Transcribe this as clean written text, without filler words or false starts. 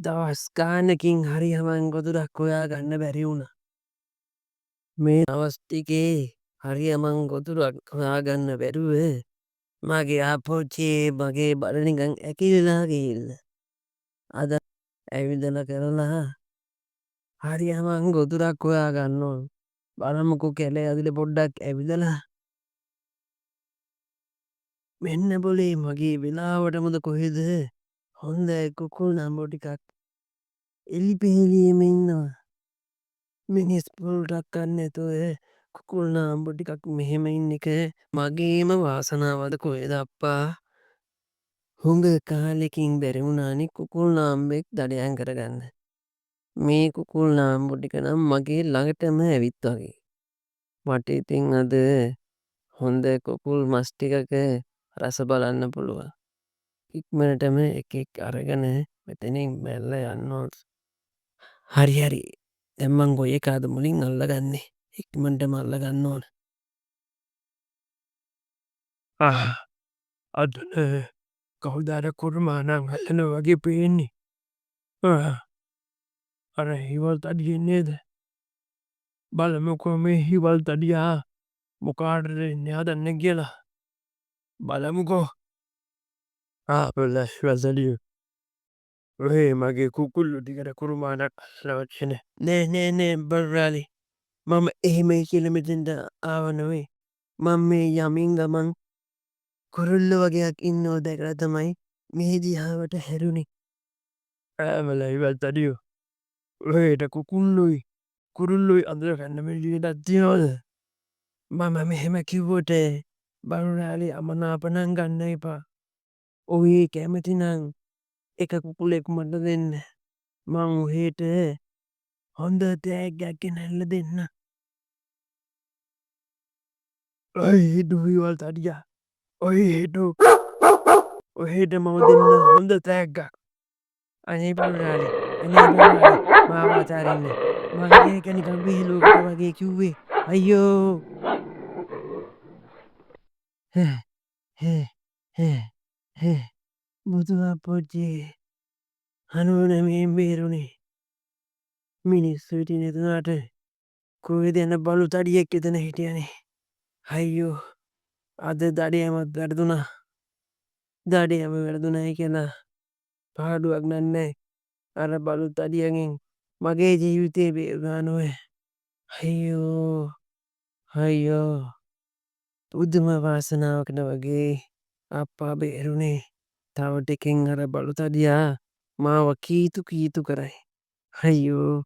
දවස් ගානකින් හරි හමන් ගොදුරක් හොයා ගන්න බැරි වුණ. මේ දවස් ටිකේ හරි හමන් ගොදුරක් හොයාගන්න බැරුව මගේ ආපෝච්චියේ මගේ බඩ නිකන් ඇකිලිලා ගිහිල්ල. අද ඇවිදල කරලා හරි හමන් ගොදුරක් හොයා ගන්න ඕන. බලමුකෝ කැලේ ඇතුලේ පොඩ්ඩක් ඇවිදලා මෙන්න බොලේ මගේ වෙලාවටමද කොහෙද හොඳ කුකුල් නම්බෝ ටිකක් එලි පෙහෙලියම ඉන්නවා. මිනිස් පුළුටක් කන්න ඇතුව කුකුල් නාම්බො ටිකක් මෙහෙම ඉන්න එක මගේම වාසනාවද කොහෙද අප්පා. හුඟ කාලෙකින් බැරිවුණානි කුකුල් නාම්බෙක් දඩයන් කරගන්න. මේ කුකුල් නාම්බො ටික නම් මගේ ළඟටම ඇවිත් වගේ. මට ඉතින් අද හොඳ කුකුල් මස් ටිකක රස බලන්න පුළුවන්. ඉක්මනටම එකෙක් අරගෙන මෙතනින් මැල්ල යන්න ඕන. හරි හරි දැන් මං ගොයි එකාද මුලින් අල්ලගන්නේ. ඉක්මනටම අල්ලගන්න ඕන. අදන කවුද කුරුමානං හදන වගේ පේන්නේ. අර හිවල් තඩියෙන් නේද? බලමුකෝ මේ හිවල් තඩියා මොකාටද එන්නේ හදන්නේ කියලා. බලමුකෝ. වැසලිය. ඔහේ මගේ කුකුල්ලු ටිකට කුරුමානක් අල්ලවච්චන. නෑ බර්රාලි. මම එහෙම කියලා මෙතෙන්ට ආව නෙවෙයි. මම මේ යමින් ගමන් කුරුල්ලෝ වගේක් ඉන්නෝ දැකලා තමයි මේ දිහාවට හැරුණේ. ඈමල හිවල් තඩියෝ. ඔහේට කුකුල්ලුයි කුරුල්ලුයි අඳුරගන්න එළියටත් තියනවද? මම මෙහෙම කිව්වට බර්රාලි අමනාප නම් ගන්න එපා. ඔහේ කැමති නම් එක කුකුලෙක් මට දෙන්න. මං ඔහේට හොඳ තෑග්ගයක් ගෙනල්ල දෙන්න. ඔයි හිටු හිවල් තඩියා. ඔයි හිටු. ඔහේට මම දෙන්න හොඳ තෑග්ගක්. අනේ බර්රාලි මාව අතාරින්න. මං ඒක නිකන් විහිළුවකට වගේ කිව්වේ. අයියෝ. බුදු අප්පොච්චි හනුවනමෙන් බේරුණේ. මිනිස්සු හිටියේ නැතුනාට කොහෙද යන බලු තඩියෙක් එතන හිටියනේ. අයියෝ අද දඩයමත් වැරදුනා. දඩයම වැරදුනයි කියලා පාඩුවක් නෑ. අර බලු තඩියගෙන් මගේ ජීවිතේ බේරුණා නොවැ. අයියෝ පුදුම වාසනාවකට වගේ අප්පා බේරුණේ. තව ටිකෙන් අර බලු තඩියා මාව කීතු කරයි. අයියෝ